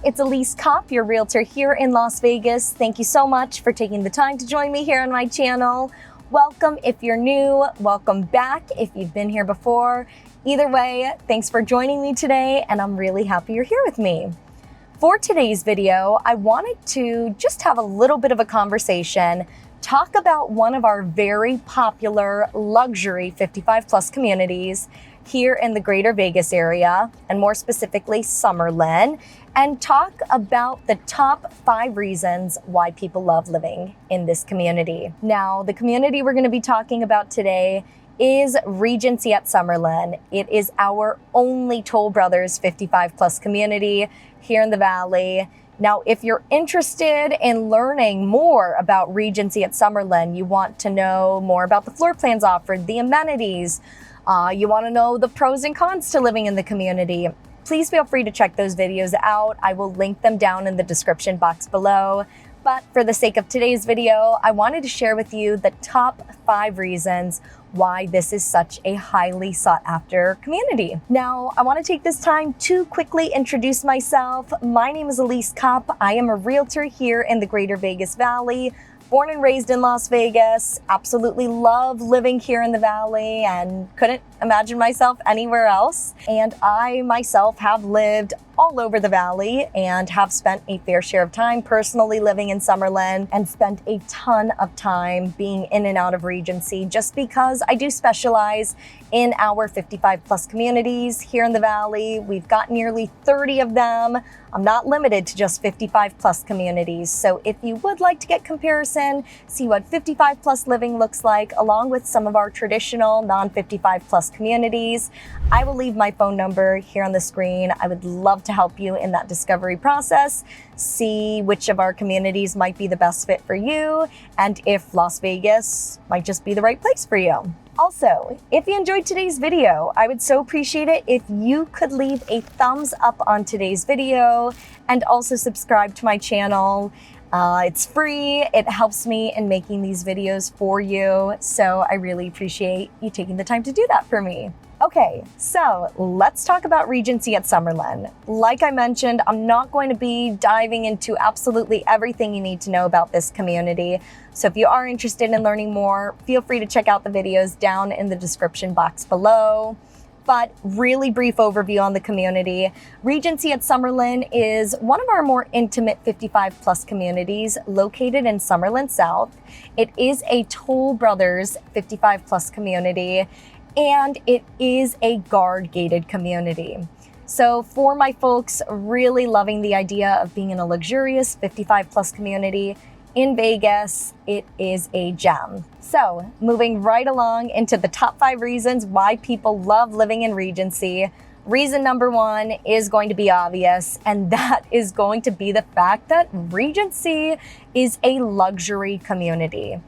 it's Elise Kopp, your realtor here in Las Vegas. Thank you so much for taking the time to join me here on my channel. Welcome if you're new, welcome back if you've been here before. Either way, thanks for joining me today, and I'm really happy you're here with me. For today's video, I wanted to just have a little bit of a conversation, talk about one of our very popular luxury 55 plus communities here in the greater Vegas area, and more specifically Summerlin, and talk about the top 5 reasons why people love living in this community. Now, the community we're going to be talking about today is Regency at Summerlin. It is our only Toll Brothers 55 plus community here in the Valley. Now, if you're interested in learning more about Regency at Summerlin, you want to know more about the floor plans offered, the amenities, you want to know the pros and cons to living in the community, please feel free to check those videos out. I will link them down in the description box below. But for the sake of today's video, I wanted to share with you the top 5 reasons why this is such a highly sought after community. Now, I want to take this time to quickly introduce myself. My name is Elise Kopp. I am a realtor here in the greater Vegas Valley. Born and raised in Las Vegas, absolutely love living here in the Valley and couldn't imagine myself anywhere else. And I myself have lived all over the Valley and have spent a fair share of time personally living in Summerlin, and spent a ton of time being in and out of Regency just because I do specialize in our 55 plus communities here in the Valley. We've got nearly 30 of them. I'm not limited to just 55 plus communities. So if you would like to get comparison, see what 55 plus living looks like, along with some of our traditional non-55 plus communities, I will leave my phone number here on the screen. I would love to help you in that discovery process, see which of our communities might be the best fit for you, and if Las Vegas might just be the right place for you. Also, if you enjoyed today's video, I would so appreciate it if you could leave a thumbs up on today's video and also subscribe to my channel. It's free. It helps me in making these videos for you. So I really appreciate you taking the time to do that for me. Okay, so let's talk about Regency at Summerlin. Like I mentioned, I'm not going to be diving into absolutely everything you need to know about this community. So if you are interested in learning more, feel free to check out the videos down in the description box below. But really brief overview on the community. Regency at Summerlin is one of our more intimate 55 plus communities located in Summerlin South. It is a Toll Brothers 55 plus community, and it is a guard-gated community. So for my folks really loving the idea of being in a luxurious 55 plus community in Vegas, it is a gem. So moving right along into the top 5 reasons why people love living in Regency. Reason number 1 is going to be obvious, and that is going to be the fact that Regency is a luxury community.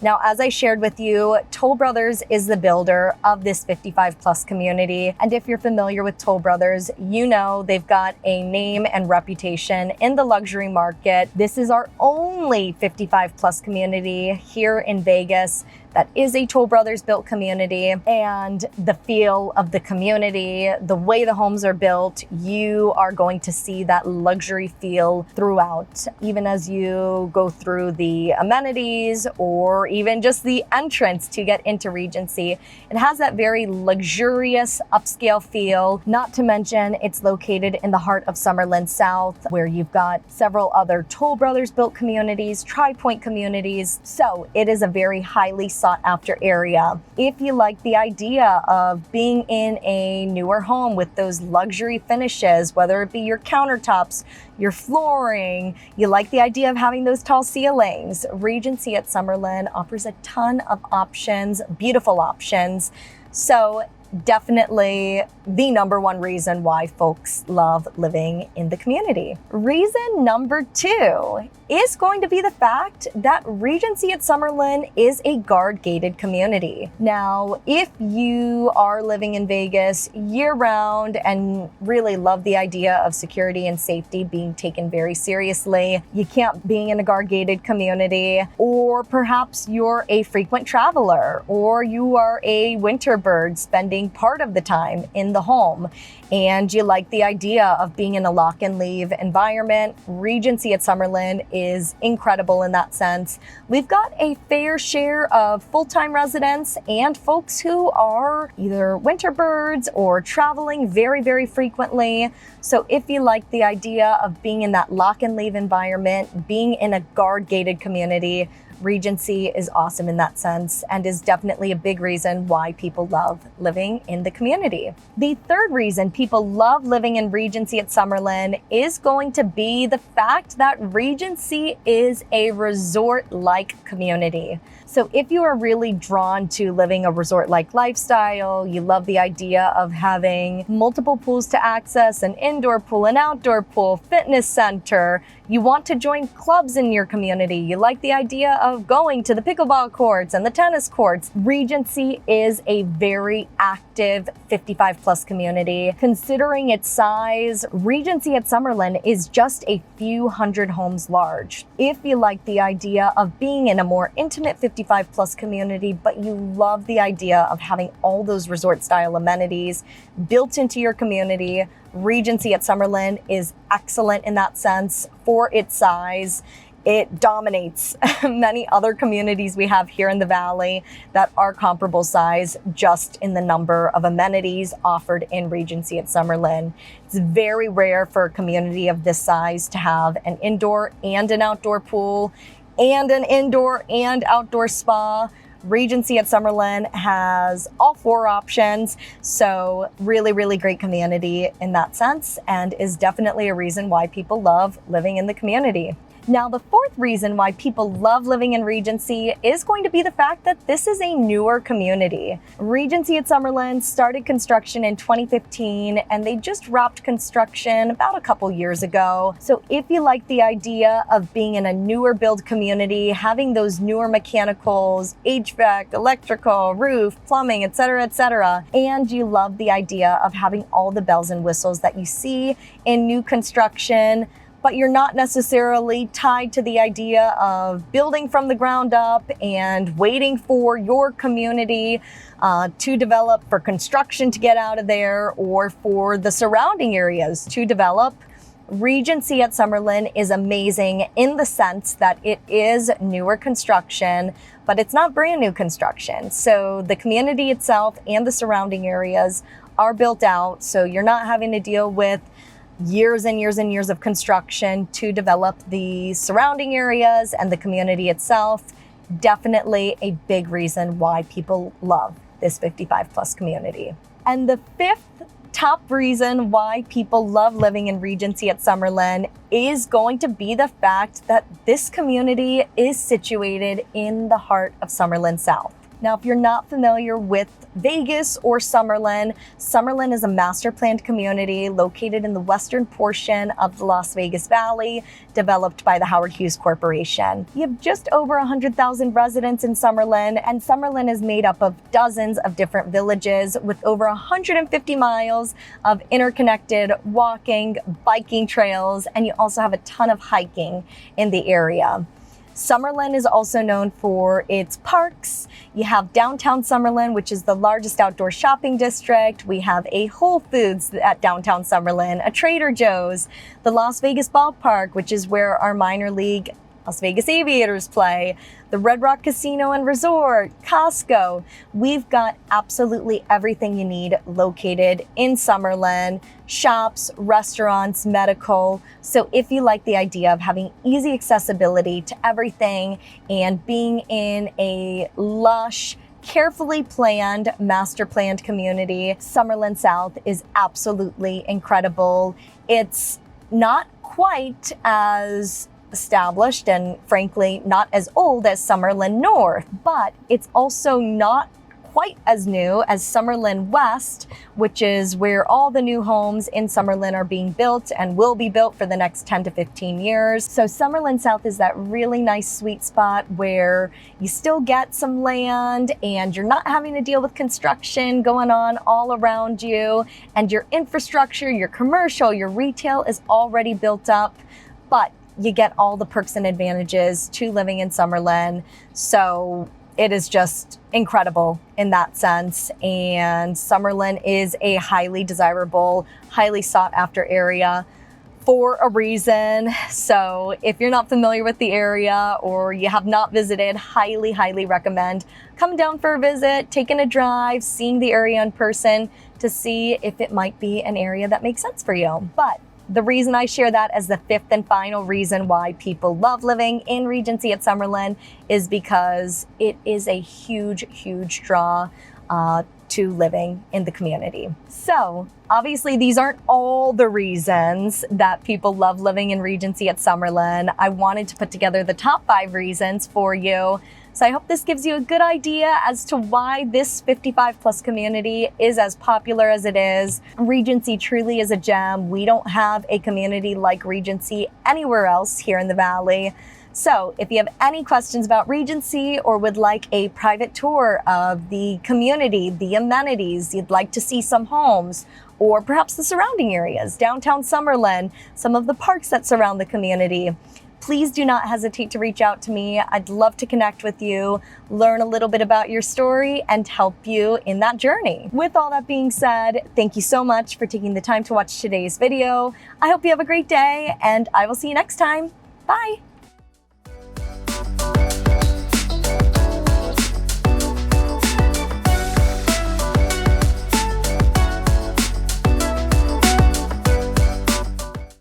Now, as I shared with you, Toll Brothers is the builder of this 55 plus community. And if you're familiar with Toll Brothers, you know they've got a name and reputation in the luxury market. This is our only 55 plus community here in Vegas that is a Toll Brothers built community. And the feel of the community, the way the homes are built, you are going to see that luxury feel throughout, even as you go through the amenities or even just the entrance to get into Regency. It has that very luxurious upscale feel, not to mention it's located in the heart of Summerlin South, where you've got several other Toll Brothers built communities, Tri-Point communities. So it is a very highly sought after area. If you like the idea of being in a newer home with those luxury finishes, whether it be your countertops, your flooring, you like the idea of having those tall ceilings, Regency at Summerlin offers a ton of options, beautiful options. So definitely the number 1 reason why folks love living in the community. Reason number 2 is going to be the fact that Regency at Summerlin is a guard-gated community. Now, if you are living in Vegas year-round and really love the idea of security and safety being taken very seriously, you can't be in a guard-gated community, or perhaps you're a frequent traveler, or you are a winter bird spending spending part of the time in the home and you like the idea of being in a lock and leave environment, Regency at Summerlin is incredible in that sense. We've got a fair share of full-time residents and folks who are either winter birds or traveling very, very frequently. So if you like the idea of being in that lock and leave environment, being in a guard-gated community, Regency is awesome in that sense and is definitely a big reason why people love living in the community. The third reason people love living in Regency at Summerlin is going to be the fact that Regency is a resort-like community. So if you are really drawn to living a resort-like lifestyle, you love the idea of having multiple pools to access, an indoor pool, an outdoor pool, fitness center, you want to join clubs in your community, you like the idea of going to the pickleball courts and the tennis courts, Regency is a very active 55 plus community. Considering its size, Regency at Summerlin is just a few hundred homes large. If you like the idea of being in a more intimate 55 plus community, but you love the idea of having all those resort style amenities built into your community, Regency at Summerlin is excellent in that sense for its size. It dominates many other communities we have here in the Valley that are comparable size just in the number of amenities offered in Regency at Summerlin. It's very rare for a community of this size to have an indoor and an outdoor pool and an indoor and outdoor spa. Regency at Summerlin has all four options, so really, really great community in that sense and is definitely a reason why people love living in the community. Now, the fourth reason why people love living in Regency is going to be the fact that this is a newer community. Regency at Summerlin started construction in 2015 and they just wrapped construction about a couple years ago. So if you like the idea of being in a newer build community, having those newer mechanicals, HVAC, electrical, roof, plumbing, etc., and you love the idea of having all the bells and whistles that you see in new construction, but you're not necessarily tied to the idea of building from the ground up and waiting for your community to develop, for construction to get out of there, or for the surrounding areas to develop. Regency at Summerlin is amazing in the sense that it is newer construction, but it's not brand new construction. So the community itself and the surrounding areas are built out, so you're not having to deal with years and years and years of construction to develop the surrounding areas and the community itself. Definitely a big reason why people love this 55 plus community. And the fifth top reason why people love living in Regency at Summerlin is going to be the fact that this community is situated in the heart of Summerlin South. Now, if you're not familiar with Vegas or Summerlin, Summerlin is a master planned community located in the western portion of the Las Vegas Valley, developed by the Howard Hughes Corporation. You have just over 100,000 residents in Summerlin, and Summerlin is made up of dozens of different villages with over 150 miles of interconnected walking, biking trails, and you also have a ton of hiking in the area. Summerlin is also known for its parks. You have downtown Summerlin, which is the largest outdoor shopping district. We have a Whole Foods at downtown Summerlin, a Trader Joe's, the Las Vegas Ballpark, which is where our minor league Las Vegas Aviators play, the Red Rock Casino and Resort, Costco. We've got absolutely everything you need located in Summerlin: shops, restaurants, medical. So if you like the idea of having easy accessibility to everything and being in a lush, carefully planned, master planned community, Summerlin South is absolutely incredible. It's not quite as established and frankly not as old as Summerlin North, but it's also not quite as new as Summerlin West, which is where all the new homes in Summerlin are being built and will be built for the next 10 to 15 years. So Summerlin South is that really nice sweet spot where you still get some land and you're not having to deal with construction going on all around you, and your infrastructure, your commercial, your retail is already built up, but you get all the perks and advantages to living in Summerlin. So it is just incredible in that sense. And Summerlin is a highly desirable, highly sought after area for a reason. So if you're not familiar with the area or you have not visited, highly, highly recommend coming down for a visit, taking a drive, seeing the area in person to see if it might be an area that makes sense for you. But the reason I share that as the fifth and final reason why people love living in Regency at Summerlin is because it is a huge, huge draw to living in the community. So obviously these aren't all the reasons that people love living in Regency at Summerlin. I wanted to put together the top 5 reasons for you. So I hope this gives you a good idea as to why this 55+ community is as popular as it is. Regency truly is a gem. We don't have a community like Regency anywhere else here in the Valley. So if you have any questions about Regency or would like a private tour of the community, the amenities, you'd like to see some homes, or perhaps the surrounding areas, downtown Summerlin, some of the parks that surround the community, please do not hesitate to reach out to me. I'd love to connect with you, learn a little bit about your story, and help you in that journey. With all that being said, thank you so much for taking the time to watch today's video. I hope you have a great day, and I will see you next time. Bye.